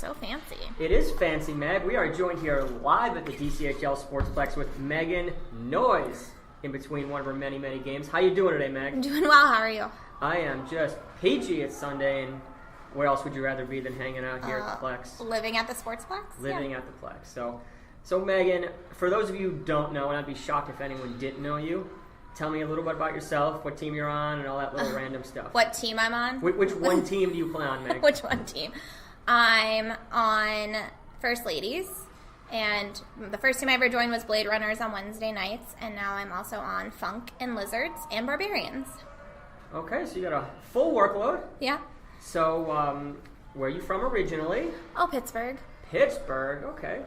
So fancy. It is fancy, Meg. We are joined here live at the DCHL Sportsplex with Megan Noyes in between one of her many, many games. How you doing today, Meg? I'm doing well. How are you? I am just peachy. It's Sunday, and where else would you rather be than hanging out here at the Plex? Living at the Sportsplex? Living at the Plex. So Megan, for those of you who don't know, and I'd be shocked if anyone didn't know you, tell me a little bit about yourself, what team you're on, and all that little random stuff. What team I'm on? Which one team do you play on, Meg? Which one team? I'm on First Ladies, and the first team I ever joined was Blade Runners on Wednesday nights, and now I'm also on Funk and Lizards and Barbarians. Okay, so you got a full workload. Yeah. So, where are you from originally? Oh, Pittsburgh. Pittsburgh, okay.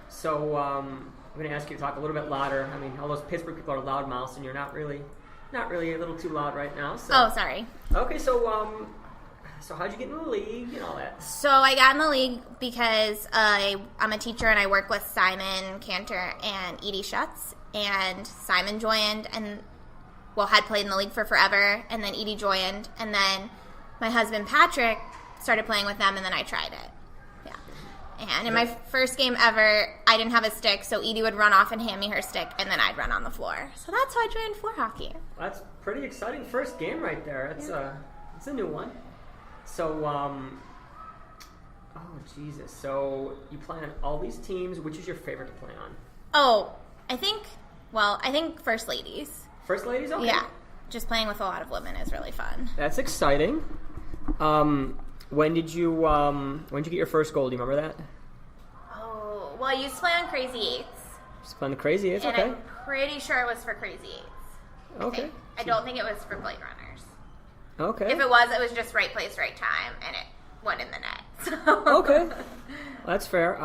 So, I'm going to ask you to talk a little bit louder. I mean, all those Pittsburgh people are loudmouths, and you're not really a little too loud right now. So. Oh, sorry. Okay, so how'd you get in the league and all that? So I got in the league because I'm a teacher and I work with Simon Cantor and Edie Schutz. And Simon joined and, had played in the league for forever. And then Edie joined. And then my husband Patrick started playing with them, and then I tried it. Yeah. And in my first game ever, I didn't have a stick, so Edie would run off and hand me her stick, and then I'd run on the floor. So that's how I joined floor hockey. That's pretty exciting first game right there. It's a new one. So, oh, Jesus. So, you play on all these teams. Which is your favorite to play on? Oh, I think First Ladies. First Ladies? Okay. Yeah. Just playing with a lot of women is really fun. That's exciting. When did you get your first goal? Do you remember that? Oh, well, I used to play on Crazy Eights. Just playing the Crazy Eights, okay. And I'm pretty sure it was for Crazy Eights. Okay. I don't think it was for Blade Runners. Okay. If it was just right place, right time, and it went in the net. So. Okay. Well, that's fair.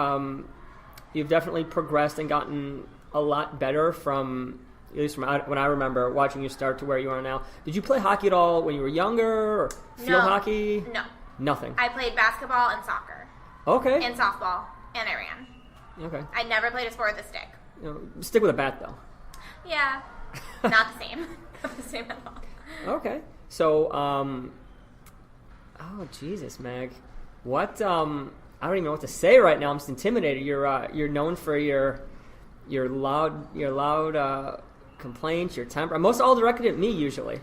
You've definitely progressed and gotten a lot better from, at least from when I remember watching you start to where you are now. Did you play hockey at all when you were younger, or field hockey? No. Nothing. I played basketball and soccer. Okay. And softball, and I ran. Okay. I never played a sport with a stick. Stick with a bat, though. Yeah. Not the same. Not the same at all. Okay. So, oh Jesus, Meg, what? I don't even know what to say right now. I'm just intimidated. You're known for your loud complaints, your temper. Most all directed at me usually.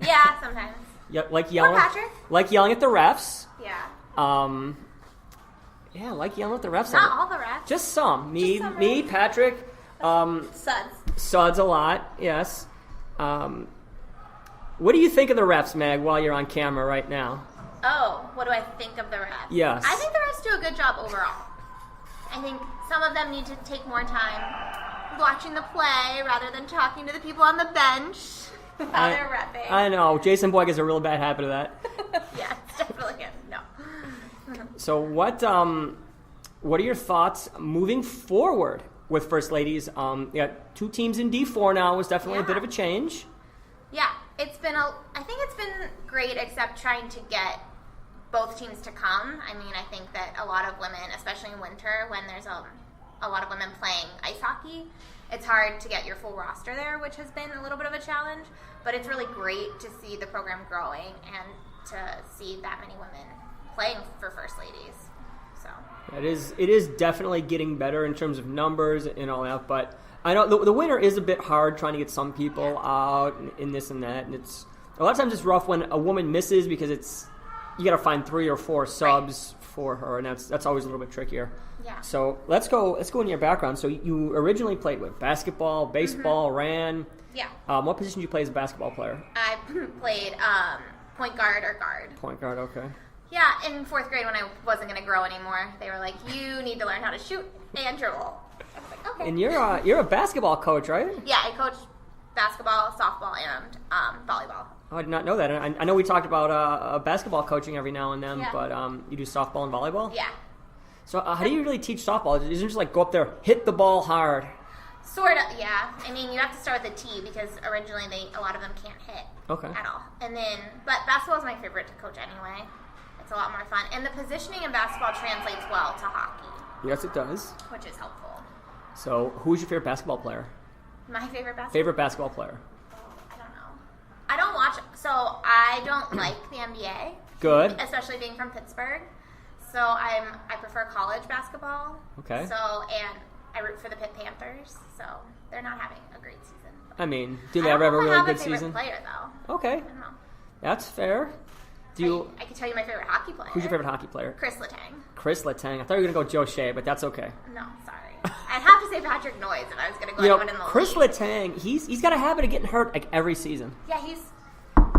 Yeah, sometimes. Yeah, like yelling. Or Patrick. Like yelling at the refs. Yeah. Yeah, like yelling at the refs. Not all the refs. Just some. Me, Patrick. Suds a lot. Yes. What do you think of the refs, Meg, while you're on camera right now? Oh, what do I think of the refs? Yes. I think the refs do a good job overall. I think some of them need to take more time watching the play rather than talking to the people on the bench while they're reffing. I know. Jason Boyd has a real bad habit of that. Yeah, it's definitely no. So what are your thoughts moving forward with First Ladies? You got two teams in D4 now. Was definitely a bit of a change. Yeah, I think it's been great, except trying to get both teams to come. I mean, I think that a lot of women, especially in winter, when there's a lot of women playing ice hockey, it's hard to get your full roster there, which has been a little bit of a challenge. But it's really great to see the program growing and to see that many women playing for First Ladies. So it is definitely getting better in terms of numbers and all that, but I know the winter is a bit hard trying to get some people out in this and that, and it's a lot of times it's rough when a woman misses because you got to find 3 or 4 subs for her, and that's always a little bit trickier. Yeah. So let's go into your background. So you originally played with basketball, baseball, ran. Yeah. What position did you play as a basketball player? I played point guard or guard. Point guard, okay. Yeah, in 4th grade when I wasn't going to grow anymore, they were like, you need to learn how to shoot and dribble. I was like, okay. And you're a basketball coach, right? Yeah, I coach basketball, softball, and volleyball. Oh, I did not know that. I know we talked about basketball coaching every now and then, but you do softball and volleyball? Yeah. So how do you really teach softball? Isn't it just like go up there, hit the ball hard? Sort of, yeah. I mean, you have to start with a tee because originally a lot of them can't hit at all. But basketball is my favorite to coach anyway. It's a lot more fun. And the positioning in basketball translates well to hockey. Yes, it does. Which is helpful. So who's your favorite basketball player? My favorite basketball? Favorite basketball player? I don't know. I don't watch, so I don't like the NBA. Good. Especially being from Pittsburgh. So I prefer college basketball. Okay. So, and I root for the Pitt Panthers. So they're not having a great season. I mean, do they ever have a really good season? Player though. Okay. I don't know. That's fair. I can tell you my favorite hockey player. Who's your favorite hockey player? Chris Letang. Chris Letang. I thought you were going to go Joe Shea, but that's okay. No, sorry. I'd have to say Patrick Noyes if I was going to go anyone in the Chris league. Letang, he's got a habit of getting hurt like every season. Yeah, he's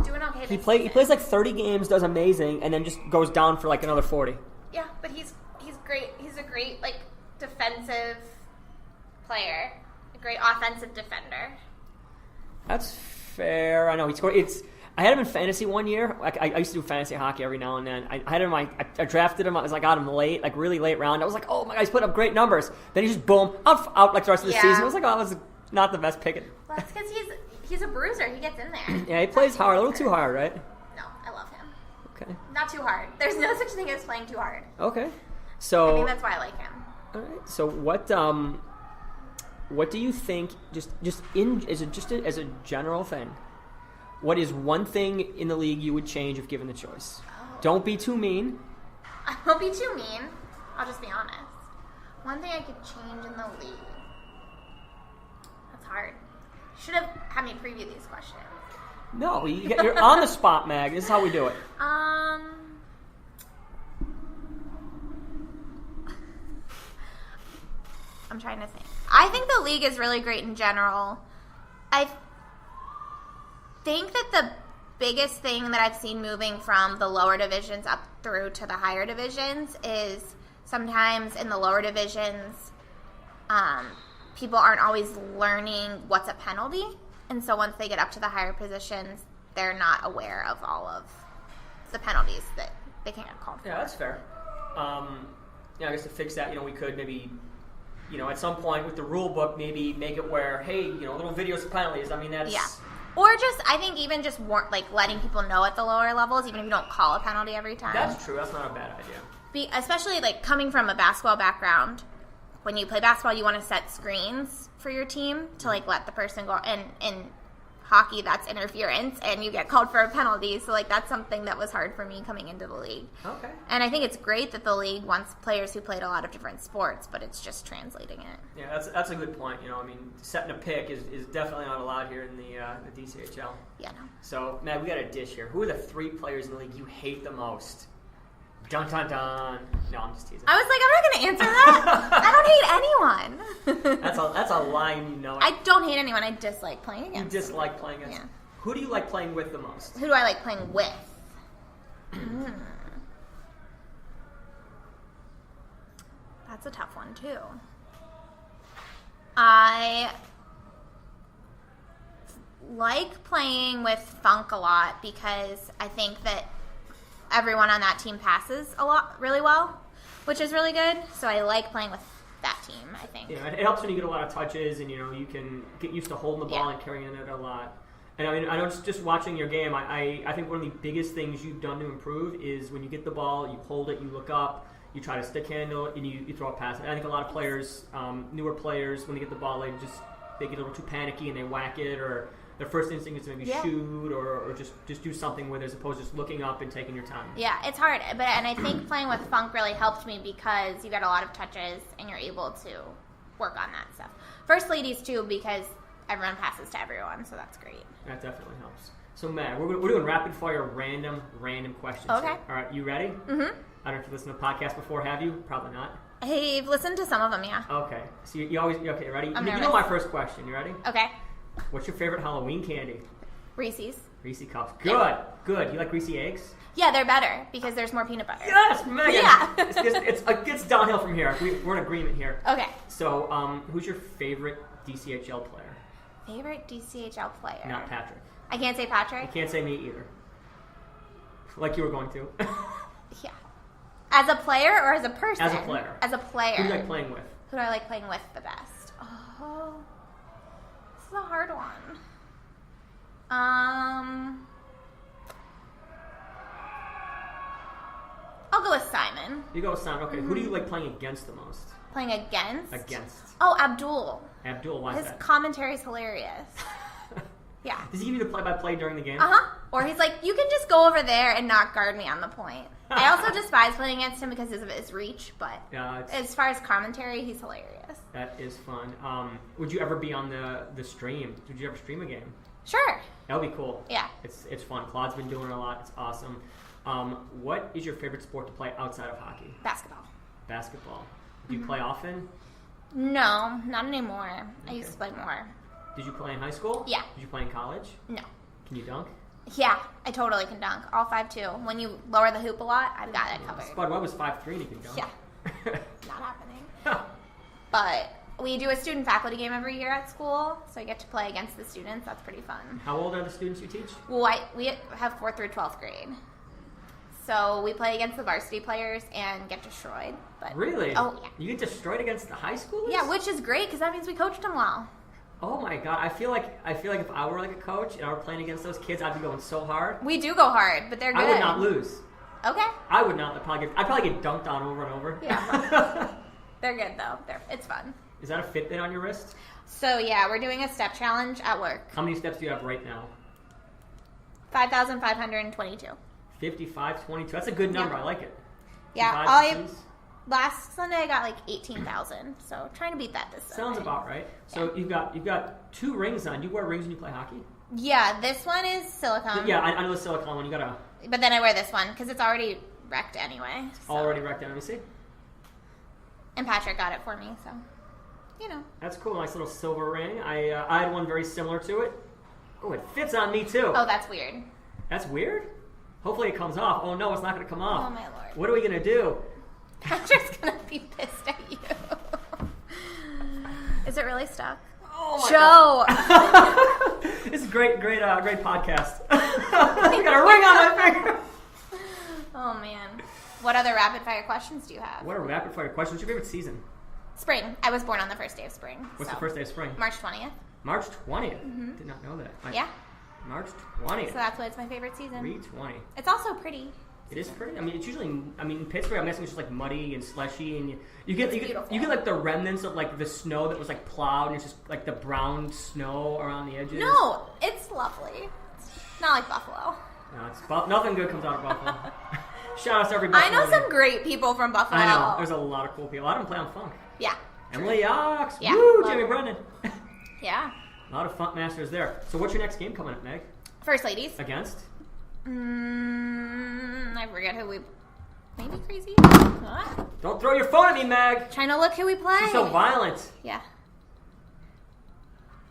doing okay He plays like 30 games, does amazing, and then just goes down for like another 40. Yeah, but he's great. He's a great like defensive player, a great offensive defender. That's fair. I know he scored. I had him in fantasy one year. Like I used to do fantasy hockey every now and then. I had him. I drafted him. I got him late, like really late round. I was like, oh my god, he's put up great numbers. Then he just boom out like the rest of the season. I was like, oh, that was not the best pick. Well, that's because he's a bruiser. He gets in there. Yeah, he plays hard, a little too hard, right? No, I love him. Okay. Not too hard. There's no such thing as playing too hard. Okay. So I think that's why I like him. All right. So what do you think? Just as a general thing, what is one thing in the league you would change if given the choice? Oh. Don't be too mean. I won't be too mean. I'll just be honest. One thing I could change in the league. That's hard. You should have had me preview these questions. No, you're on the spot, Mag. This is how we do it. I'm trying to think. I think the league is really great in general. I think that the biggest thing that I've seen moving from the lower divisions up through to the higher divisions is sometimes in the lower divisions, people aren't always learning what's a penalty. And so once they get up to the higher positions, they're not aware of all of the penalties that they can get called for. Yeah, that's fair. I guess to fix that, we could maybe, at some point with the rule book, maybe make it where, hey, little videos of penalties. I mean, that's... Yeah. Or just, I think even just letting people know at the lower levels, even if you don't call a penalty every time. That's true. That's not a bad idea. Especially, coming from a basketball background, when you play basketball, you want to set screens for your team to, let the person go. And in hockey, that's interference, and you get called for a penalty. So, that's something that was hard for me coming into the league. Okay. And I think it's great that the league wants players who played a lot of different sports, but it's just translating it. Yeah, that's a good point. Setting a pick is definitely not allowed here in the DCHL. Yeah, no. So, Matt, we got a dish here. Who are the 3 players in the league you hate the most? Dun, dun, dun. No, I'm just teasing. I was like, I'm not going to answer that. I don't hate anyone. That's a line, I don't hate anyone. I dislike playing against. You dislike playing against? Yeah. Who do you like playing with the most? Who do I like playing with? That's a tough one, too. I like playing with Funk a lot because I think that everyone on that team passes really well, which is really good. So I like playing with that team, I think. Yeah, it helps when you get a lot of touches and, you can get used to holding the ball and carrying it a lot. And I know just watching your game, I think one of the biggest things you've done to improve is when you get the ball, you hold it, you look up, you try to stick handle it, and you throw a pass. And I think a lot of players, newer players, when they get the ball, they get a little too panicky and they whack it, or their first instinct is to maybe shoot or just do something with it as opposed to just looking up and taking your time. Yeah, it's hard. And I think playing with Funk really helped me because you get a lot of touches and you're able to work on that stuff. First ladies, too, because everyone passes to everyone, so that's great. That definitely helps. So, Matt, we're doing rapid fire random questions. Okay. Here. All right, you ready? Mm-hmm. I don't know if you've listened to podcasts before, have you? Probably not. Hey, I've listened to some of them, yeah. Okay. So you always, okay, ready? I'm you nervous. know my first question. You ready? Okay. What's your favorite Halloween candy? Reese's. Reese Cups. Good. Good. You like Reese eggs? Yeah, they're better because there's more peanut butter. Yes, Megan. Yeah. It gets downhill from here. We're in agreement here. Okay. So, who's your favorite DCHL player? Favorite DCHL player? Not Patrick. I can't say Patrick? You can't say me either. Like you were going to. Yeah. As a player or as a person? As a player. As a player. Who do you like playing with? Who do I like playing with the best? Oh, this is a hard one. I'll go with Simon. You go with Simon. Okay. Mm-hmm. Who do you like playing against the most? Playing against? Against. Oh, Abdul. Abdul, why is His that? commentary is hilarious. Yeah. Does he give you the play-by-play during the game? Or he's like, you can just go over there and not guard me on the point. I also despise playing against him because of his reach, but as far as commentary, he's hilarious. That is fun. Would you ever be on the stream? Would you ever stream a game? Sure. That would be cool. Yeah. It's fun. Claude's been doing it a lot. It's awesome. What is your favorite sport to play outside of hockey? Basketball. Basketball. Do you play often? No, not anymore. I used to play more. Did you play in high school? Yeah. Did you play in college? No. Can you dunk? Yeah, I totally can dunk. All 5'2". When you lower the hoop a lot, I've got it covered. Spud Webb was 5'3" and he can dunk. Yeah. Not happening. But we do a student faculty game every year at school, so I get to play against the students. That's pretty fun. How old are the students you teach? Well, we have 4th through 12th grade. So we play against the varsity players and get destroyed. But really? Oh, yeah. You get destroyed against the high schoolers? Yeah, which is great because that means we coached them well. Oh my god, I feel like if I were like a coach and I were playing against those kids, I'd be going so hard. We do go hard, but they're good. I would not lose. Okay. I would not. I'd probably get dunked on over and over. Yeah. They're good though. It's fun. Is that a Fitbit on your wrist? So yeah, we're doing a step challenge at work. How many steps do you have right now? 5,522. 5522. That's a good number. Yeah. I like it. Yeah. Last Sunday I got like 18,000. So trying to beat that this Sunday. Sounds about right. So you've got 2 rings on. Do you wear rings when you play hockey? Yeah, this one is silicone. Yeah, I know the silicone one. You gotta. But then I wear this one because it's already wrecked anyway. So. Already wrecked. Let me see. And Patrick got it for me, so That's cool. Nice little silver ring. I had one very similar to it. Oh, it fits on me too. Oh, that's weird. That's weird? Hopefully it comes off. Oh no, it's not going to come off. Oh my lord. What are we going to do? Patrick's going to be pissed at you. Is it really stuck? Oh my Joe! God. This is great podcast. I got a ring on my finger. Oh man. What other rapid fire questions do you have? What are rapid fire questions? What's your favorite season? Spring. I was born on the first day of spring. What's the first day of spring? March 20th. March 20th? Mm-hmm. Did not know that. Yeah. March 20th. So that's why it's my favorite season. 3/20. It's also pretty. It is pretty. I mean, it's usually. I mean, in Pittsburgh, I'm guessing it's just like muddy and slushy, and you get like the remnants of like the snow that was like plowed, and it's just like the brown snow around the edges. No, it's lovely. It's not like Buffalo. No, nothing good comes out of Buffalo. Shout out to everybody. I know some great people from Buffalo. I know. There's a lot of cool people. A lot of them play on funk. Yeah. Emily Yox. Yeah. Woo! Jimmy Brennan. Yeah. A lot of funk masters there. So what's your next game coming up, Meg? First Ladies. Against? I forget who we... Maybe Crazy? What? Don't throw your phone at me, Meg! Trying to look who we play. She's so violent. Yeah.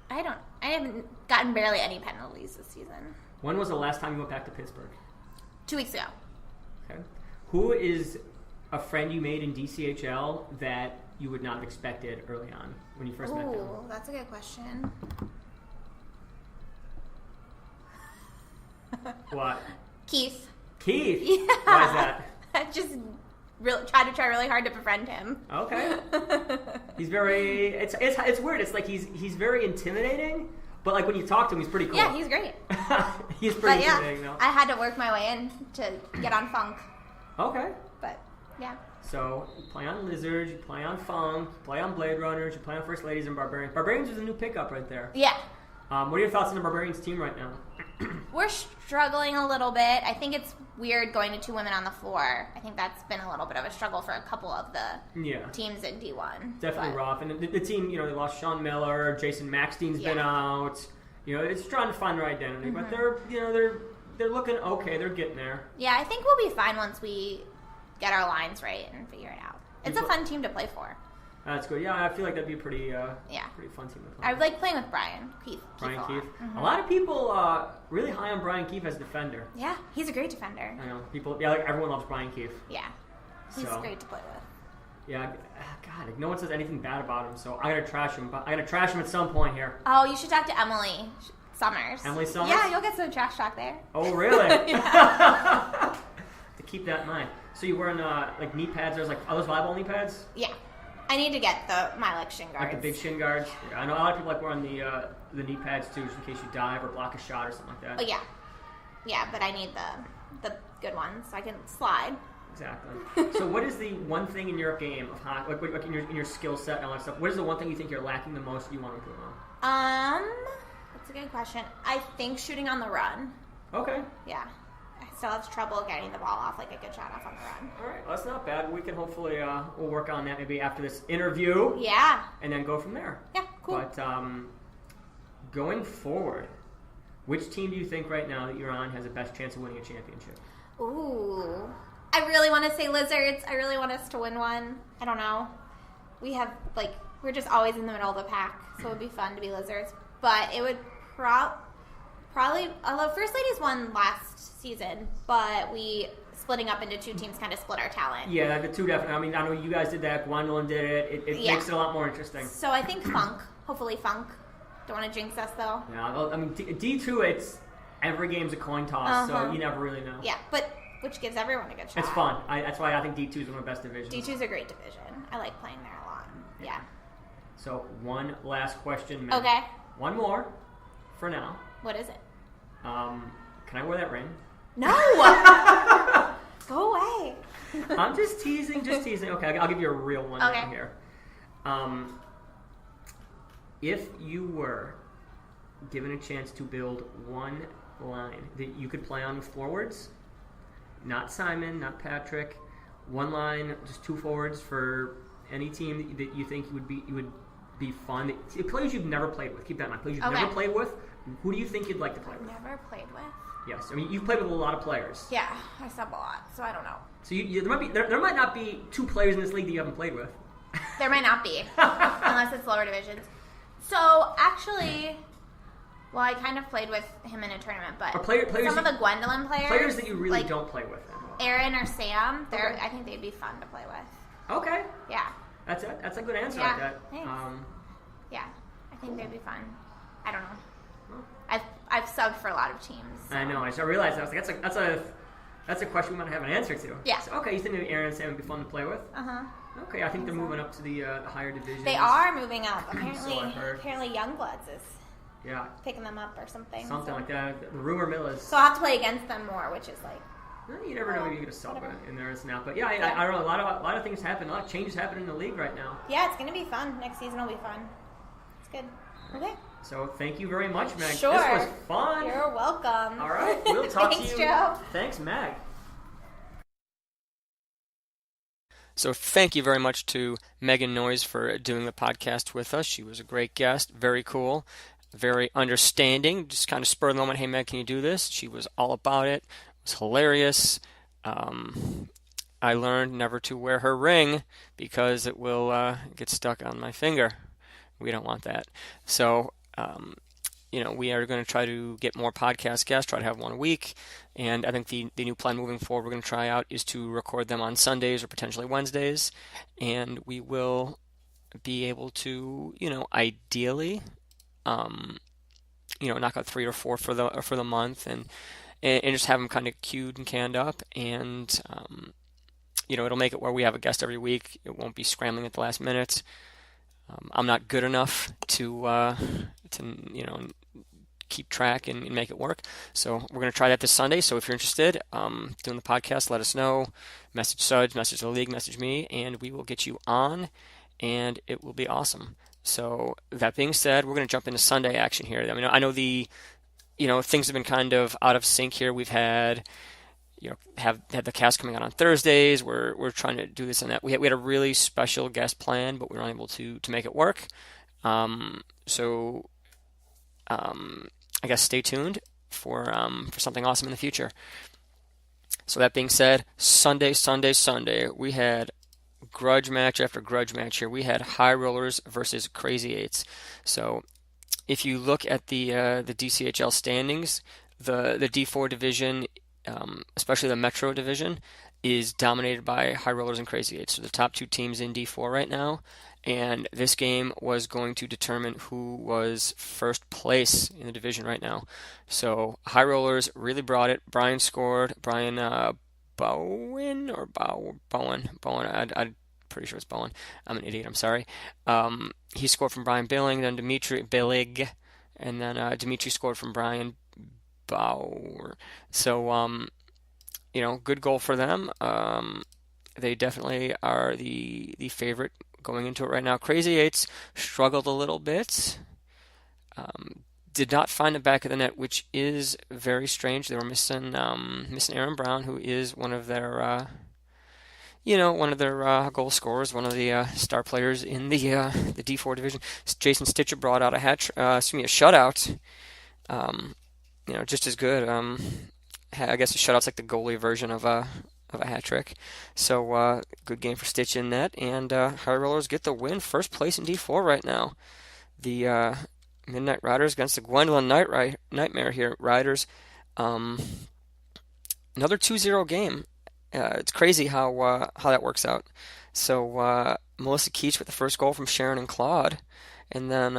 I haven't gotten barely any penalties this season. When was the last time you went back to Pittsburgh? 2 weeks ago. Okay. Who is a friend you made in DCHL that you would not have expected early on when you first met them? Ooh, that's a good question. What? Keith. Keith? Yeah. Why is that? I just try really hard to befriend him. Okay. He's very... It's weird. It's like he's very intimidating, but like when you talk to him, he's pretty cool. Yeah, he's great. He's pretty intimidating, though. I had to work my way in to get on funk. Okay. But, yeah. So, you play on Lizards, you play on Funk, you play on Blade Runners, you play on First Ladies and Barbarians. Barbarians is a new pickup right there. Yeah. What are your thoughts on the Barbarians team right now? We're struggling a little bit. I think it's weird going to 2 women on the floor. I think that's been a little bit of a struggle for a couple of the teams in D1. Definitely rough. And the team, they lost Sean Miller, Jason Maxstein's been out. It's trying to find their identity, but they're looking okay. They're getting there. Yeah, I think we'll be fine once we get our lines right and figure it out. It's a fun team to play for. That's good. Yeah, I feel like that'd be a pretty fun team to play. I like playing with Brian Keith. Brian Keith. Mm-hmm. A lot of people really high on Brian Keith as defender. Yeah, he's a great defender. I know like everyone loves Brian Keith. Yeah, he's great to play with. Yeah, God, no one says anything bad about him, so I gotta trash him. But I gotta trash him at some point here. Oh, you should talk to Emily Summers. Emily Summers? Yeah, you'll get some trash talk there. Oh, really? To keep that in mind. So you wearing like knee pads? Are those volleyball knee pads? Yeah. I need to get my shin guards. Like the big shin guards? Yeah, I know a lot of people like wearing the knee pads too, just in case you dive or block a shot or something like that. Oh, yeah. Yeah, but I need the good ones so I can slide. Exactly. So what is the one thing in your game of hockey, like in your skill set and all that stuff, what is the one thing you think you're lacking the most you want to improve on? That's a good question. I think shooting on the run. Okay. Yeah. I still have trouble getting the ball off, like a good shot off on the run. All right, well, that's not bad. We can hopefully we'll work on that maybe after this interview. Yeah. And then go from there. Yeah, cool. But going forward, which team do you think right now that you're on has the best chance of winning a championship? Ooh. I really want to say Lizards. I really want us to win one. I don't know. We have, we're just always in the middle of the pack, so it would be fun to be Lizards. But it would probably, although First Ladies won last season, but we splitting up into two teams kind of split our talent. Yeah, the two definitely. I mean, I know you guys did that. Gwendolyn did it. It makes it a lot more interesting. So I think Funk. Hopefully Funk. Don't want to jinx us, though. Yeah, I mean, D2, it's every game's a coin toss, so you never really know. Yeah, but which gives everyone a good shot. It's fun. That's why I think D2 is one of the best divisions. D2 is a great division. I like playing there a lot. Yeah. So one last question, Meg. Okay. One more for now. What is it? Can I wear that ring? No! Go away. I'm just teasing. Okay, I'll give you a real one here. If you were given a chance to build one line that you could play on with forwards, not Simon, not Patrick, one line, just two forwards for any team that you think would be fun. Players you've never played with. Keep that in mind. Players you've never played with. Who do you think you'd like to play with? Never played with. Yes, I mean you've played with a lot of players. Yeah, I sub a lot, so I don't know. So there might not be two players in this league that you haven't played with. There might not be, unless it's lower divisions. So actually, well, I kind of played with him in a tournament, but some of the Gwendolyn players that you really don't play with. Aaron or Sam, I think they'd be fun to play with. Okay. Yeah. That's a good answer. Yeah. Like that. Thanks. Yeah, I think they'd be fun. I don't know. I've subbed for a lot of teams. So. I know. I realized that. I was like, that's a question we might have an answer to. Yeah. So, okay, you think maybe Aaron and Sam would be fun to play with? Okay, I think they're moving up to the higher divisions. They are moving up. So I heard. Apparently Youngbloods is picking them up or something. Something like that. The rumor mill is. So I'll have to play against them more, which is like. You never know. Maybe you get a sub in there and now, but I don't know. A lot of things happen. A lot of changes happen in the league right now. Yeah, it's gonna be fun. Next season will be fun. It's good. Okay. So thank you very much, Meg. Sure. This was fun. You're welcome. All right. We'll talk Thanks, to you. Joe. Thanks, Meg. So thank you very much to Megan Noyes for doing the podcast with us. She was a great guest, very cool, very understanding, just kind of spur of the moment, hey Meg, can you do this? She was all about it. It was hilarious. I learned never to wear her ring because it will get stuck on my finger. We don't want that. So, we are going to try to get more podcast guests, try to have one a week. And I think the new plan moving forward we're going to try out is to record them on Sundays or potentially Wednesdays. And we will be able to, ideally, knock out 3 or 4 for the month and just have them kind of queued and canned up. And, it'll make it where we have a guest every week. It won't be scrambling at the last minute. I'm not good enough to keep track and make it work. So we're going to try that this Sunday. So if you're interested, doing the podcast, let us know. Message Suds, message the league, message me, and we will get you on, and it will be awesome. So that being said, we're going to jump into Sunday action here. I mean, I know things have been kind of out of sync here. We've had had the cast coming out on Thursdays. We're trying to do this and that. We had a really special guest plan, but we were unable to make it work. I guess stay tuned for something awesome in the future. So that being said, Sunday, we had grudge match after grudge match here. We had High Rollers versus Crazy Eights. So if you look at the DCHL standings, the D4 division, especially the Metro division, is dominated by High Rollers and Crazy Eights. So the top 2 teams in D4 right now. And this game was going to determine who was first place in the division right now. So High Rollers really brought it. Brian scored. Brian Bowen. I'm pretty sure it's Bowen. I'm an idiot. I'm sorry. He scored from Brian Billing, then Dimitri Billig, and then Dimitri scored from Brian Bauer. So good goal for them. They definitely are the favorite going into it right now. Crazy Eights struggled a little bit. did not find the back of the net, which is very strange. They were missing Aaron Brown, who is one of their goal scorers, one of the star players in the D4 division. Jason Stitcher brought out a shutout. Just as good. I guess a shutout's like the goalie version of a hat trick. So good game for Stitch in net, and High Rollers get the win, first place in D4 right now. The Midnight Riders against the Gwendolyn Nightmare here. Riders, another 2-0 game. It's crazy how that works out. So Melissa Keach with the first goal from Sharon and Claude, and then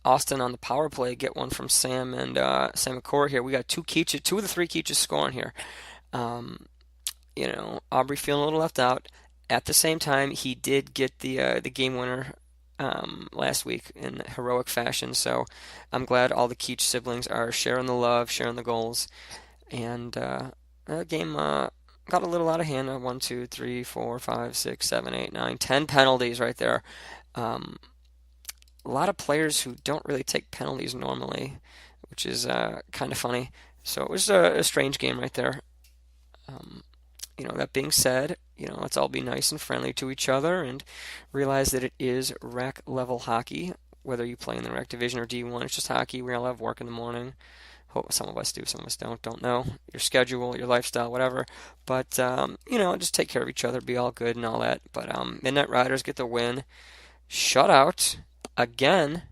Austin on the power play get one from Sam and Sam McCord here. We got two of the three Keaches scoring here. Aubrey feeling a little left out. At the same time, he did get the game winner last week in heroic fashion. So I'm glad all the Keach siblings are sharing the love, sharing the goals, and that game got a little out of hand. 1, 2, 3, 4, 5, 6, 7, 8, 9, 10 penalties right there. A lot of players who don't really take penalties normally, which is kind of funny. So it was a strange game right there. That being said, let's all be nice and friendly to each other and realize that it is rec level hockey. Whether you play in the rec division or D1, it's just hockey. We all have work in the morning. Hope some of us do, some of us don't know your schedule, your lifestyle, whatever. But just take care of each other, be all good and all that. But Midnight Riders get the win, shutout again,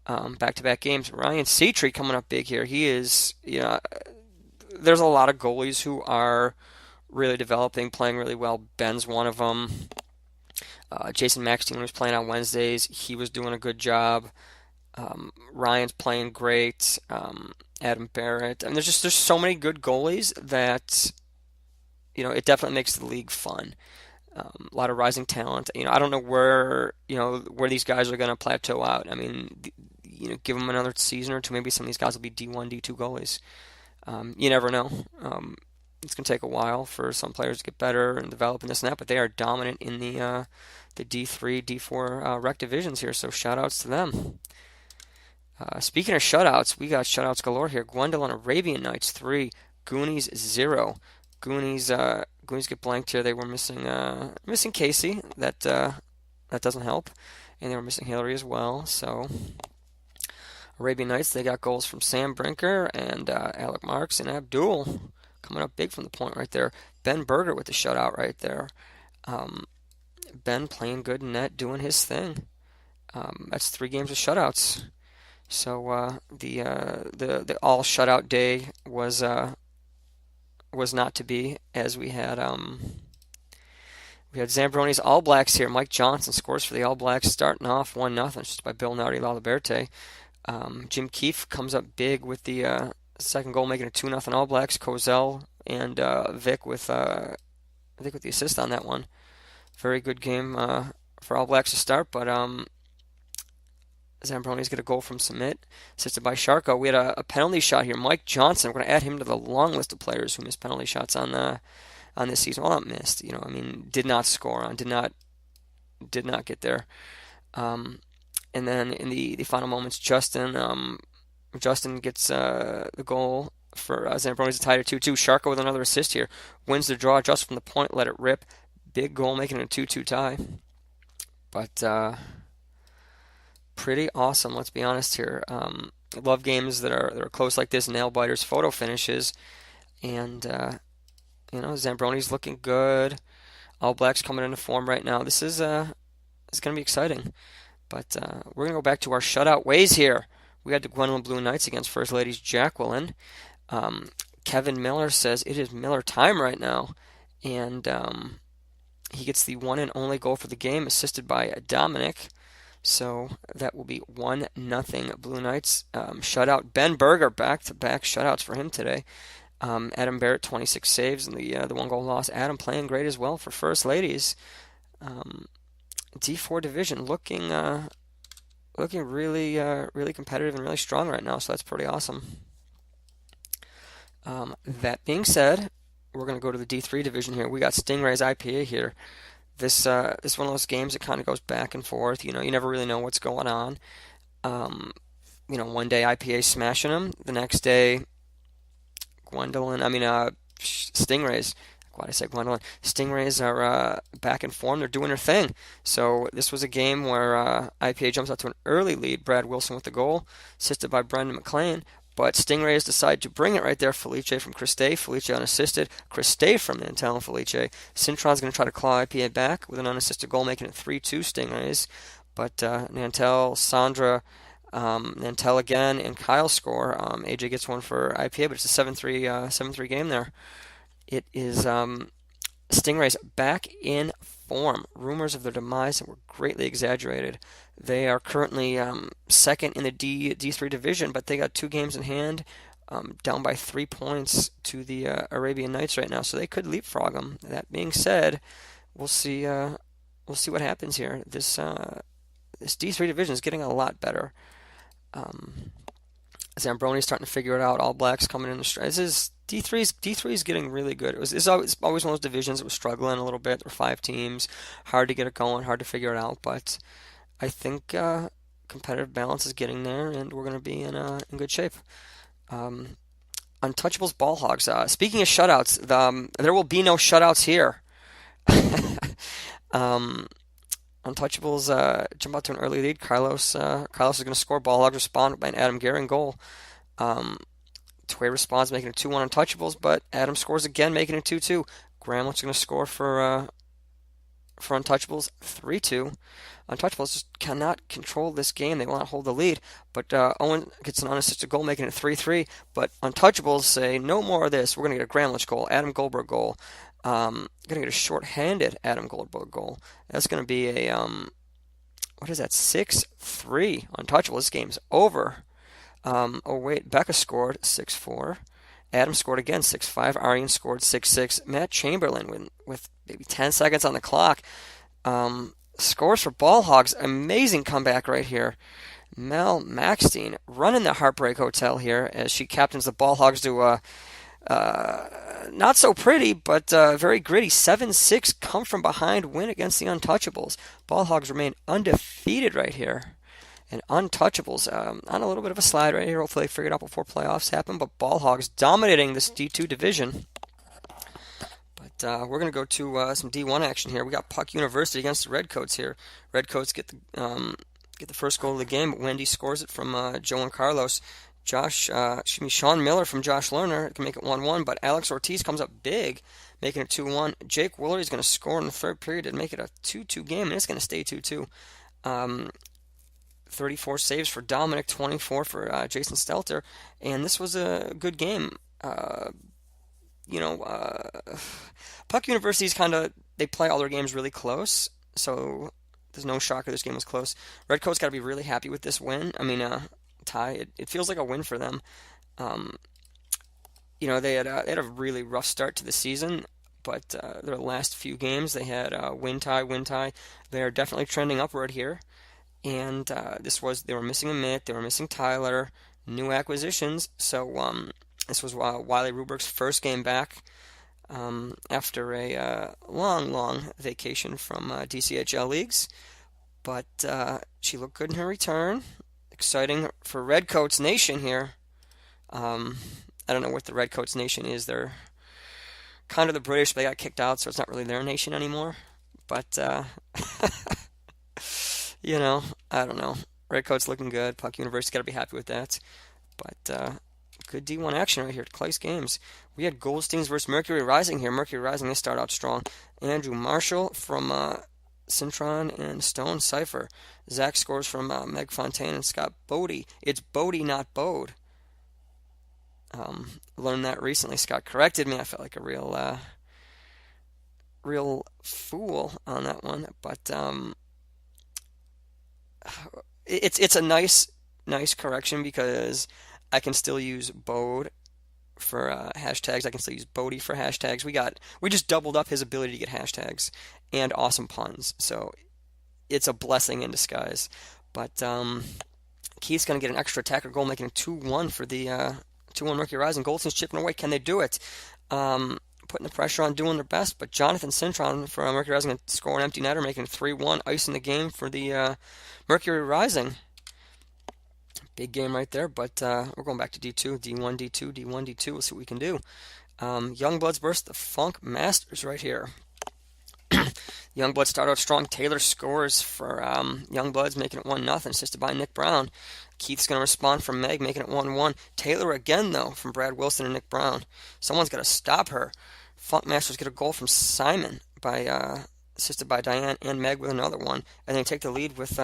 back-to-back games. Ryan Cetri coming up big here. He is, there's a lot of goalies who are really developing, playing really well. Ben's one of them. Jason Maxstein was playing on Wednesdays. He was doing a good job. Ryan's playing great. Adam Barrett. I mean, there's so many good goalies that it definitely makes the league fun. A lot of rising talent. I don't know where these guys are going to plateau out. I mean, give them another season or two. Maybe some of these guys will be D1, D2 goalies. You never know. It's going to take a while for some players to get better and develop and this and that, but they are dominant in the D3, D4 rec divisions here, so shout-outs to them. Speaking of shutouts, we got shutouts galore here. Gwendolyn Arabian Nights 3, Goonies 0. Goonies get blanked here. They were missing Casey. That doesn't help, and they were missing Hillary as well. So Arabian Nights, they got goals from Sam Brinker and Alec Marks and Abdul coming up big from the point right there. Ben Berger with the shutout right there. Ben playing good in net, doing his thing. That's 3 games of shutouts. So the all shutout day was not to be, as we had Zambroni's All Blacks here. Mike Johnson scores for the All Blacks, starting off 1-0 just by Bill Nardi Laliberte. Jim Keefe comes up big with the second goal, making it 2-0 All Blacks. Kozel and Vic with the assist on that one. Very good game for All Blacks to start, but Zambroni's get a goal from Submit, assisted by Sharko. We had a penalty shot here. Mike Johnson, we're going to add him to the long list of players who missed penalty shots on this season. Well, not missed, did not score on, did not get there. And then in the final moments, Justin gets the goal for Zambroni's to tie it 2-2. Sharko with another assist here. Wins the draw just from the point, let it rip. Big goal, making it a 2-2 tie. But pretty awesome, let's be honest here. Love games that are close like this, nail biters, photo finishes. And, Zambroni's looking good. All Blacks coming into form right now. This is going to be exciting. But we're going to go back to our shutout ways here. We had the Gwendolyn Blue Knights against First Ladies Jacqueline. Kevin Miller says it is Miller time right now. And he gets the one and only goal for the game, assisted by Dominic. So that will be 1-0 Blue Knights. Shutout Ben Berger, back-to-back shutouts for him today. Adam Barrett, 26 saves, and the 1-goal loss. Adam playing great as well for First Ladies. D4 division looking really really competitive and really strong right now, so that's pretty awesome. That being said, we're going to go to the D3 division here. We got Stingrays IPA here. This one of those games that kind of goes back and forth. You never really know what's going on. one day IPA smashing them, the next day Stingrays. Why did I say Gwendolyn? Stingrays are back in form. They're doing their thing. So this was a game where IPA jumps out to an early lead. Brad Wilson with the goal, assisted by Brendan McLean. But Stingrays decide to bring it right there. Felice from Christe. Felice unassisted. Christe from Nantel and Felice. Cintron's going to try to claw IPA back with an unassisted goal, making it 3-2 Stingrays. But Nantel, Sandra, Nantel again, and Kyle score. AJ gets one for IPA, but it's a 7-3 game there. It is Stingrays back in form. Rumors of their demise were greatly exaggerated. They are currently second in the D3 division, but they got 2 games in hand, down by 3 points to the Arabian Knights right now, so they could leapfrog them. That being said, we'll see what happens here. This D3 division is getting a lot better. Zambroni's starting to figure it out. All Blacks coming in the stride. D3 is getting really good. It's always one of those divisions that was struggling a little bit. There were 5 teams, hard to get it going, hard to figure it out. But I think competitive balance is getting there, and we're going to be in good shape. Untouchables Ball Hogs. Speaking of shutouts, there will be no shutouts here. Untouchables jump out to an early lead. Carlos is going to score. Ball Hogs respond by an Adam Gehring goal. Tway responds, making it 2-1 Untouchables, but Adam scores again, making it 2-2. Gramlich's going to score for Untouchables, 3-2. Untouchables just cannot control this game. They want to hold the lead, but Owen gets an unassisted goal, making it 3-3. But Untouchables say, no more of this. We're going to get a Gramlich goal, Adam Goldberg goal. Going to get a short-handed Adam Goldberg goal. That's going to be a, 6-3 Untouchables. This game's over. Becca scored 6-4. Adam scored again 6-5. Aryan scored 6-6. Matt Chamberlain with maybe 10 seconds on the clock scores for Ball Hogs. Amazing comeback right here. Mel Maxstein running the Heartbreak Hotel here as she captains the Ball Hogs to a not so pretty but very gritty 7-6 come from behind win against the Untouchables. Ball Hogs remain undefeated right here. And Untouchables on a little bit of a slide right here. Hopefully they figure it out before playoffs happen. But Ball Hogs dominating this D2 division. But we're going to go to some D1 action here. We got Puck University against the Redcoats here. Redcoats get the first goal of the game, but Wendy scores it from Joe and Carlos. Sean Miller from Josh Lerner can make it 1-1, but Alex Ortiz comes up big, making it 2-1. Jake Woolery is going to score in the third period and make it a 2-2 game, and it's going to stay 2-2. 34 saves for Dominic, 24 for Jason Stelter, and this was a good game. Puck University's they play all their games really close, so there's no shocker this game was close. Redcoats got to be really happy with this win. Tie. It feels like a win for them. They had a really rough start to the season, but their last few games they had win tie. They are definitely trending upward here. And they were missing a Mitt, they were missing Tyler, new acquisitions. So this was Wiley Ruberg's first game back after a long vacation from DCHL leagues. But she looked good in her return. Exciting for Redcoats Nation here. I don't know what the Redcoats Nation is. They're kind of the British, but they got kicked out, so it's not really their nation anymore. But I don't know. Redcoats looking good. Puck University got to be happy with that. But good D1 action right here at Clay's Games. We had Goldsteins versus Mercury Rising here. Mercury Rising, they start out strong. Andrew Marshall from Cintron and Stone Cipher. Zach scores from Meg Fontaine and Scott Bodie. It's Bodie, not Bode. Learned that recently. Scott corrected me. I felt like a real fool on that one. But it's a nice correction because I can still use Bode for hashtags. I can still use Bodie for hashtags. We just doubled up his ability to get hashtags and awesome puns. So it's a blessing in disguise. But Keith's going to get an extra attacker goal, making it 2-1 for the 2-1 Mercury Rising. Goldson's chipping away. Can they do it? Putting the pressure on, doing their best. But Jonathan Cintron for Mercury Rising going to score an empty netter, making it 3-1, icing the game for the Mercury Rising. Big game right there, but we're going back to D2, D1, D2, D1, D2. We'll see what we can do. Youngbloods versus the Funk Masters right here. Youngbloods start out strong. Taylor scores for Youngbloods, making it 1-0, assisted by Nick Brown. Keith's going to respond from Meg, making it 1-1. Taylor again, though, from Brad Wilson and Nick Brown. Someone's got to stop her. Funk Masters get a goal from Simon, assisted by Diane and Meg with another one. And they take the lead with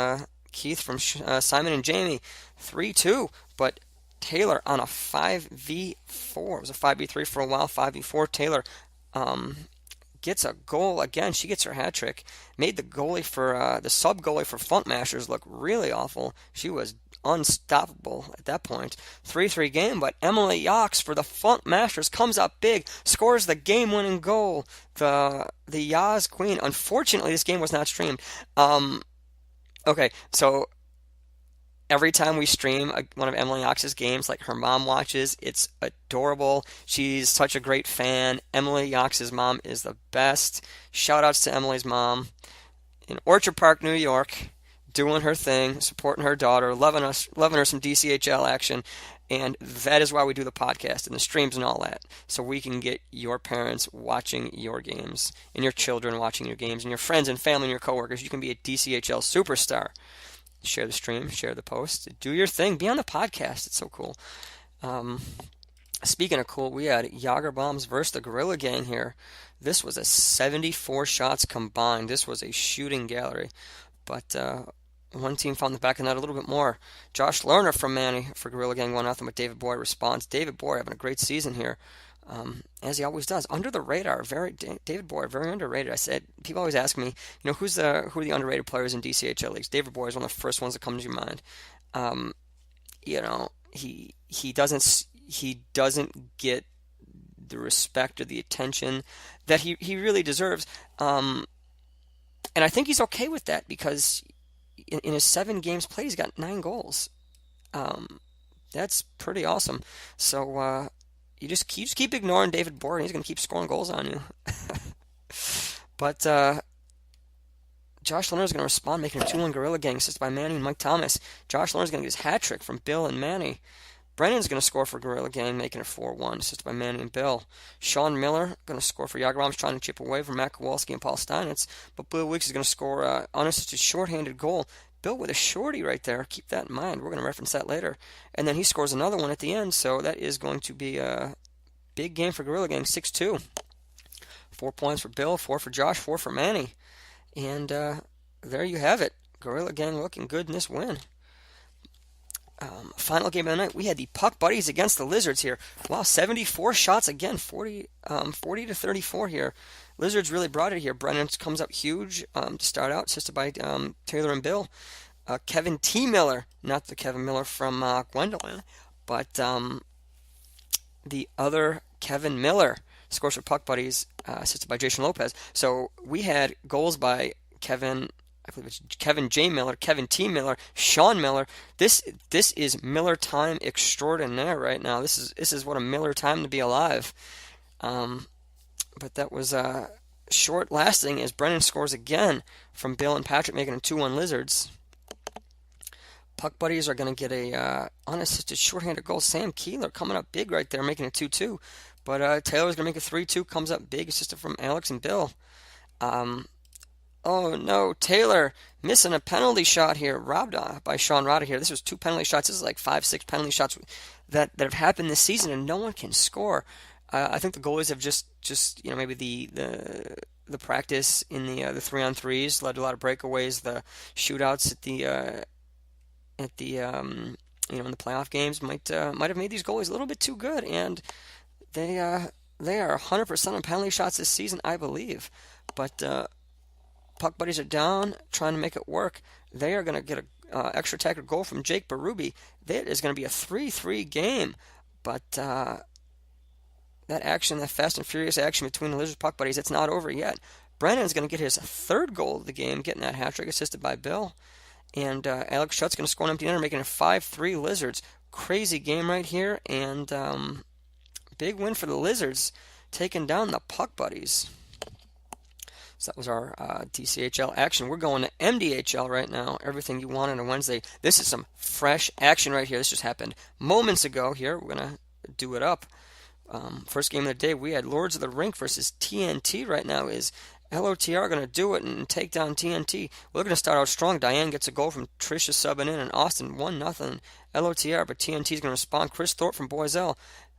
Keith from Simon and Jamie, 3-2. But Taylor on a 5v4. It was a 5v3 for a while, 5v4. Taylor gets a goal again. She gets her hat trick. Made the goalie for the sub goalie for Funk Masters look really awful. She was unstoppable at that point. 3-3 game, but Emily Yox for the Funk Masters comes up big, scores the game-winning goal. The Yaz Queen. Unfortunately, this game was not streamed. Okay, so every time we stream one of Emily Yox's games, like her mom watches, it's adorable. She's such a great fan. Emily Yox's mom is the best. Shout outs to Emily's mom in Orchard Park, New York, doing her thing, supporting her daughter, loving her some DCHL action. And that is why we do the podcast and the streams and all that, so we can get your parents watching your games and your children watching your games and your friends and family and your coworkers. You can be a DCHL superstar. Share the stream, share the post, do your thing, be on the podcast. It's so cool. Speaking of cool, we had Yager Bombs versus the Gorilla Gang here. This was a 74 shots combined. This was a shooting gallery, but one team found the back of the net a little bit more. Josh Lerner from Manny for Gorilla Gang 1-0, but David Boy responds. David Boy having a great season here, as he always does. Under the radar, David Boy, very underrated. I said, people always ask me, who are the underrated players in DCHL leagues? David Boy is one of the first ones that comes to your mind. He doesn't get the respect or the attention that he really deserves, and I think he's okay with that, because in his 7 games played, he's got 9 goals. That's pretty awesome. So you just keep ignoring David Boyer, and he's going to keep scoring goals on you. But Josh Lerner is going to respond, making a 2-1 Gorilla Gang, assisted by Manny and Mike Thomas. Josh Lerner is going to get his hat trick from Bill and Manny. Brennan's going to score for Gorilla Gang, making it 4-1, assisted by Manny and Bill. Sean Miller going to score for Yager Bombs, trying to chip away from Matt Kowalski and Paul Steinitz. But Bill Weeks is going to score an unassisted shorthanded goal. Bill with a shorty right there. Keep that in mind. We're going to reference that later. And then he scores another one at the end, so that is going to be a big game for Gorilla Gang, 6-2. 4 points for Bill, 4 for Josh, 4 for Manny. And there you have it. Gorilla Gang looking good in this win. Final game of the night, we had the Puck Buddies against the Lizards here. Wow, 74 shots again, 40 to 34 here. Lizards really brought it here. Brennan comes up huge to start out, assisted by Taylor and Bill. Kevin T. Miller, not the Kevin Miller from Gwendolyn, but the other Kevin Miller scores for Puck Buddies, assisted by Jason Lopez. So we had goals by Kevin J. Miller, Kevin T. Miller, Sean Miller. This is Miller time extraordinaire right now. This is what a Miller time to be alive. But that was short lasting, as Brennan scores again from Bill and Patrick, making it 2-1 Lizards. Puck Buddies are going to get a unassisted shorthanded goal. Sam Keeler coming up big right there, making it 2-2. But Taylor's going to make it 3-2, comes up big, assisted from Alex and Bill. Oh no, Taylor missing a penalty shot here, robbed by Sean Rada here. This was 2 penalty shots. This is like 5-6 penalty shots that have happened this season, and no one can score. I think the goalies have just maybe the practice in the 3-on-3s led to a lot of breakaways. The shootouts at the in the playoff games might have made these goalies a little bit too good, and they are 100% on penalty shots this season, I believe. But Puck Buddies are down, trying to make it work. They are going to get an extra attacker goal from Jake Berube. That is going to be a 3-3 game. But that action, that fast and furious action between the Lizards Puck Buddies, it's not over yet. Brennan's going to get his 3rd goal of the game, getting that hat trick, assisted by Bill. And Alex Schutt's going to score an empty netter, making it 5-3 Lizards. Crazy game right here, and big win for the Lizards, taking down the Puck Buddies. So that was our DCHL action. We're going to MDHL right now. Everything you want on a Wednesday. This is some fresh action right here. This just happened moments ago here. We're going to do it up. First game of the day, we had Lords of the Rink versus TNT right now. Is LOTR going to do it and take down TNT? We're going to start out strong. Diane gets a goal from Tricia subbing in, and Austin 1-0 LOTR, but TNT is going to respond. Chris Thorpe from Boiselle.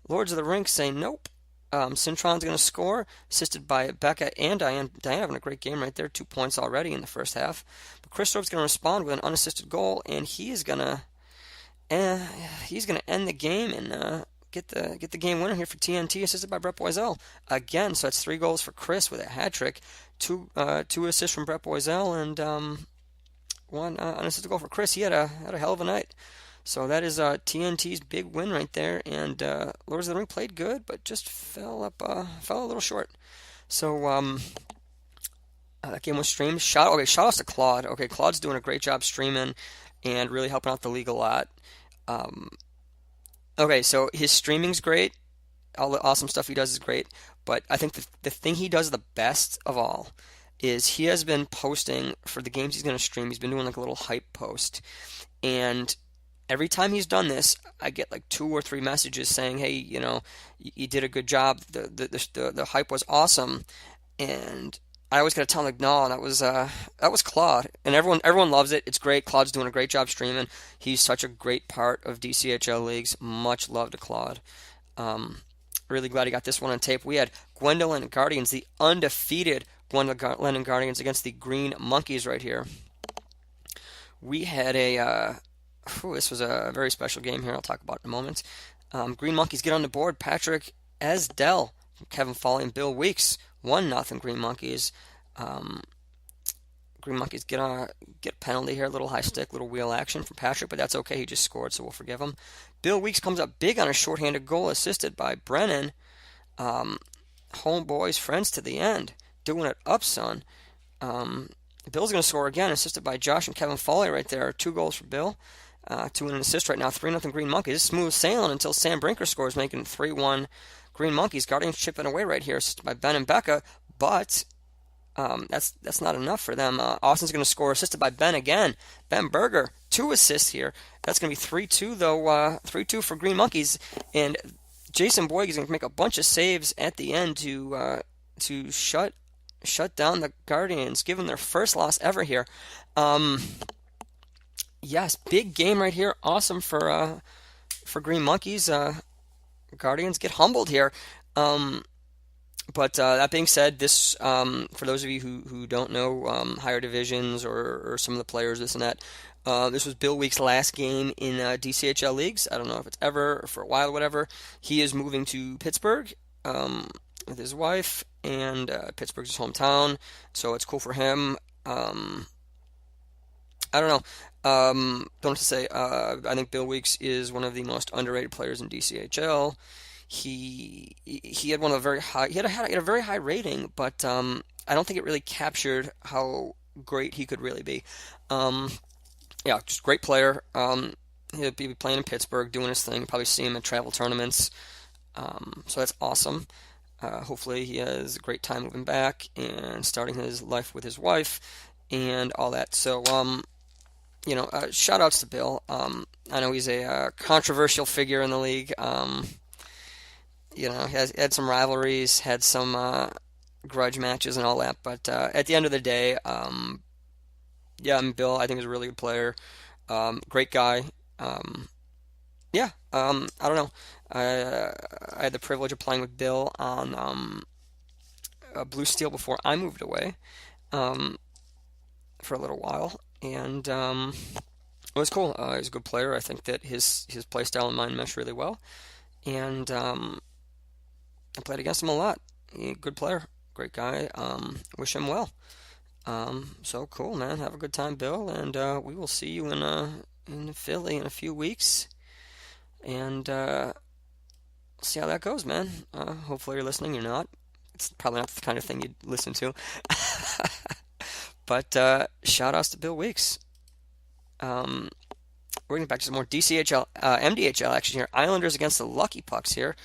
Lords of the Rink say nope. Cintron's going to score, assisted by Becca and Diane. Diane having a great game right there, 2 points already in the first half. But Chris Thorpe's going to respond with an unassisted goal, and he's going to end the game and get the game winner here for TNT, assisted by Brett Boiselle again. So that's 3 goals for Chris with a hat trick, two assists from Brett Boiselle, and one unassisted goal for Chris. He had a hell of a night. So that is TNT's big win right there, and Lords of the Ring played good, but just fell a little short. So that game was streamed. Shout outs to Claude. Okay, Claude's doing a great job streaming and really helping out the league a lot. Okay, so his streaming's great. All the awesome stuff he does is great, but I think the thing he does the best of all is he has been posting for the games he's going to stream. He's been doing like a little hype post, and every time he's done this, I get like 2 or 3 messages saying, "Hey, you did a good job. The hype was awesome." And I always got to tell him like, "No, that was Claude." And everyone loves it. It's great. Claude's doing a great job streaming. He's such a great part of DCHL leagues. Much love to Claude. Really glad he got this one on tape. We had Gwendolyn Guardians, the undefeated Gwendolyn Guardians against the Green Monkeys right here. We had this was a very special game here. I'll talk about it in a moment. Green Monkeys get on the board. Patrick Esdell, Kevin Foley, and Bill Weeks. 1-0 Green Monkeys. Green Monkeys get a penalty here. A little high stick, little wheel action from Patrick, but that's okay. He just scored, so we'll forgive him. Bill Weeks comes up big on a shorthanded goal, assisted by Brennan. Homeboys, friends to the end. Doing it up, son. Bill's going to score again, assisted by Josh and Kevin Foley right there. 2 goals for Bill. 2 and an assist right now. 3-0 Green Monkeys. It's smooth sailing until Sam Brinker scores, making 3-1 Green Monkeys. Guardians chipping away right here, assisted by Ben and Becca, but that's not enough for them. Austin's going to score, assisted by Ben again. Ben Berger, 2 assists here. That's going to be 3-2 though. 3-2 for Green Monkeys, and Jason Boyd is going to make a bunch of saves at the end to shut down the Guardians, give them their first loss ever here. Yes, big game right here. Awesome for Green Monkeys. Guardians get humbled here. But that being said, this for those of you who don't know higher divisions or some of the players, this and that, this was Bill Weeks' last game in DCHL leagues. I don't know if it's ever or for a while, whatever. He is moving to Pittsburgh with his wife, and Pittsburgh's his hometown, so it's cool for him. I don't know. Don't have to say. I think Bill Weeks is one of the most underrated players in DCHL. He had one of the very high. He had a very high rating, but I don't think it really captured how great he could really be. Yeah, just great player. He'll be playing in Pittsburgh, doing his thing. Probably see him at travel tournaments. So that's awesome. Hopefully he has a great time moving back and starting his life with his wife and all that. So shout outs to Bill. I know he's a controversial figure in the league. He has had some rivalries, had some grudge matches and all that. But at the end of the day, Bill, I think, is a really good player. Great guy. I don't know. I had the privilege of playing with Bill on Blue Steel before I moved away for a little while. And it was cool. He's a good player. I think that his play style and mine mesh really well. And I played against him a lot. Good player. Great guy. Wish him well. So cool, man. Have a good time, Bill. And we will see you in Philly in a few weeks. And see how that goes, man. Hopefully you're listening. You're not. It's probably not the kind of thing you'd listen to. But shout outs to Bill Weeks. We're getting back to some more DCHL, MDHL action here. Islanders against the Lucky Pucks here.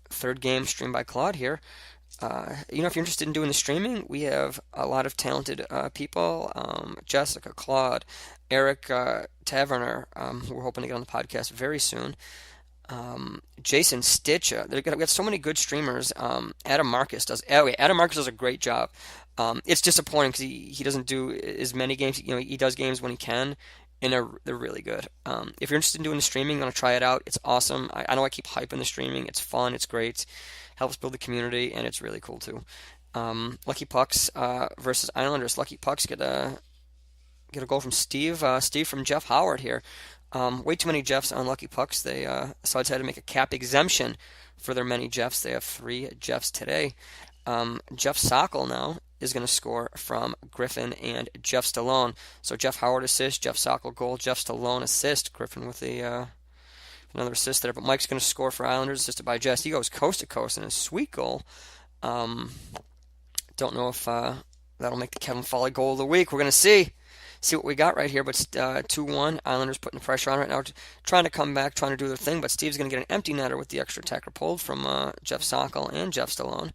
Third game streamed by Claude here. If you're interested in doing the streaming, we have a lot of talented people. Jessica, Claude, Eric Taverner, who we're hoping to get on the podcast very soon. Jason Stitch. We got so many good streamers. Adam Marcus does. Anyway, Adam Marcus does a great job. It's disappointing because he doesn't do as many games. He does games when he can, and they're really good. If you're interested in doing the streaming, you want to try it out. It's awesome. I know I keep hyping the streaming. It's fun. It's great. Helps build the community, and it's really cool too. Lucky Pucks versus Islanders. Lucky Pucks get a goal from Steve. Steve from Jeff Howard here. Way too many Jeffs on Lucky Pucks. They decided to make a cap exemption for their many Jeffs. They have 3 Jeffs today. Jeff Sokol now is going to score from Griffin and Jeff Stallone. So Jeff Howard assist, Jeff Sokol goal, Jeff Stallone assist. Griffin with another assist there. But Mike's going to score for Islanders, assisted by Jess. He goes coast to coast in a sweet goal. Don't know if that'll make the Kevin Foley goal of the week. We're going to see what we got right here. But 2-1, Islanders putting the pressure on right now, trying to come back, trying to do their thing. But Steve's going to get an empty netter with the extra attacker pulled from Jeff Sokol and Jeff Stallone.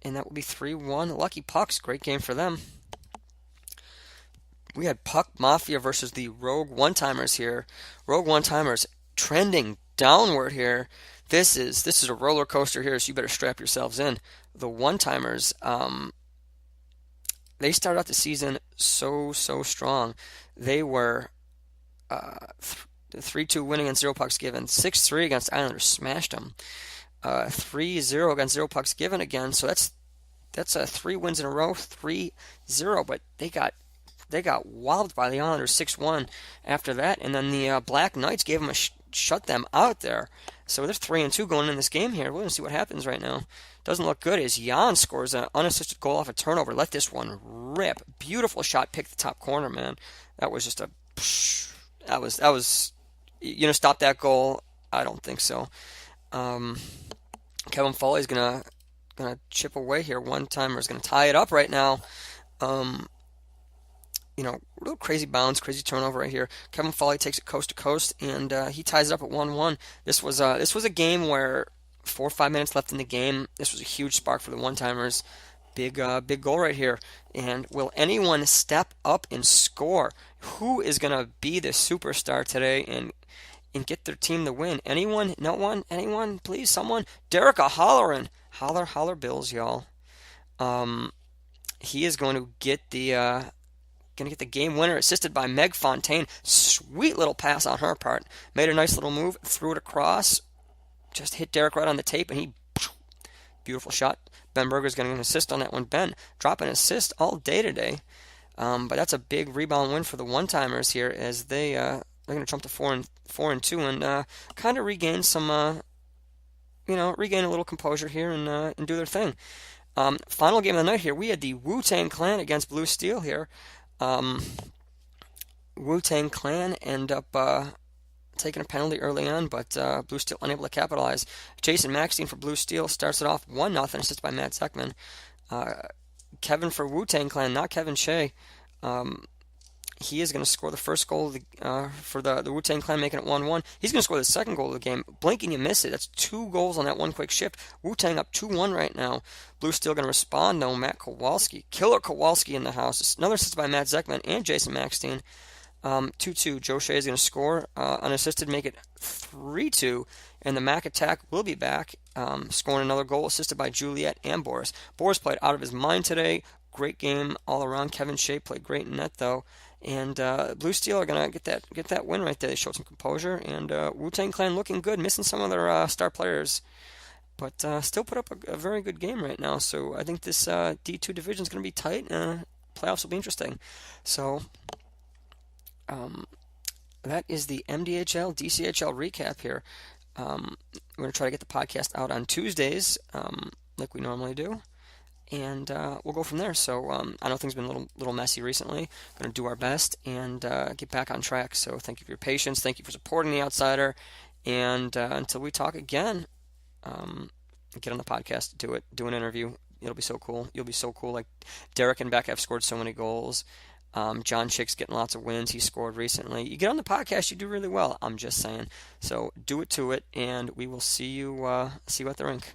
And that will be 3-1. Lucky Pucks, great game for them. We had Puck Mafia versus the Rogue One-Timers here. Rogue One-Timers trending downward here. This is a roller coaster here, so you better strap yourselves in. The One-Timers, they started out the season so strong. They were 3-2 winning and 0 pucks given. 6-3 against Islanders, smashed them. 3-0 against 0 pucks given again. So that's 3 wins in a row, 3-0. But they got walloped by the Islanders 6-1 after that, and then the Black Knights gave them shut them out there. So they're 3-2 going in this game here. We're going to see what happens right now. Doesn't look good as Jan scores an unassisted goal off a turnover. Let this one rip. Beautiful shot, picked the top corner, man. That was just that was stop that goal? I don't think so. Kevin Foley is gonna chip away here. One-timer is gonna tie it up right now. Real crazy bounce, crazy turnover right here. Kevin Foley takes it coast to coast, and he ties it up at 1-1. This was a game where 4 or 5 minutes left in the game. This was a huge spark for the One-Timers. Big goal right here. And will anyone step up and score? Who is gonna be the superstar today and get their team the win? Anyone? No one? Anyone? Please, someone? Derek O'Halloran. Holler Bills, y'all. He is going to get the game winner, assisted by Meg Fontaine. Sweet little pass on her part. Made a nice little move, threw it across, just hit Derek right on the tape, and beautiful shot. Ben Berger's getting an assist on that one. Ben dropping an assist all day today. But that's a big rebound win for the One-Timers here, as they're going to jump to 4-2 and kind of regain some, regain a little composure here and do their thing. Final game of the night here, we had the Wu-Tang Clan against Blue Steel here. Wu-Tang Clan end up taking a penalty early on, but Blue Steel unable to capitalize. Jason Maxine for Blue Steel starts it off 1-0, assisted by Matt Zeckman. Kevin for Wu-Tang Clan, not Kevin Shea. He is going to score the first goal for the Wu-Tang Clan, making it 1-1. He's going to score the second goal of the game. Blink and you miss it. That's 2 goals on that one quick shift. Wu-Tang up 2-1 right now. Blue Steel going to respond, though. Matt Kowalski. Killer Kowalski in the house. Another assist by Matt Zeckman and Jason Maxstein. 2-2. Joe Shea is going to score unassisted, make it 3-2. And the Mac attack will be back, scoring another goal, assisted by Juliet and Boris. Boris played out of his mind today. Great game all around. Kevin Shea played great in net, though. And Blue Steel are going to get that win right there. They showed some composure. And Wu-Tang Clan looking good, missing some of their star players. But still put up a very good game right now. So I think this D2 division is going to be tight. Playoffs will be interesting. So that is the MDHL, DCHL recap here. We're going to try to get the podcast out on Tuesdays, like we normally do. And we'll go from there. So I know things have been a little messy recently. Going to do our best and get back on track. So thank you for your patience. Thank you for supporting The Outsider. And until we talk again, get on the podcast, do an interview. It'll be so cool. You'll be so cool. Like Derek and Beck have scored so many goals. John Chick's getting lots of wins. He scored recently. You get on the podcast, you do really well. I'm just saying. So do it to it, and we will see you at the rink.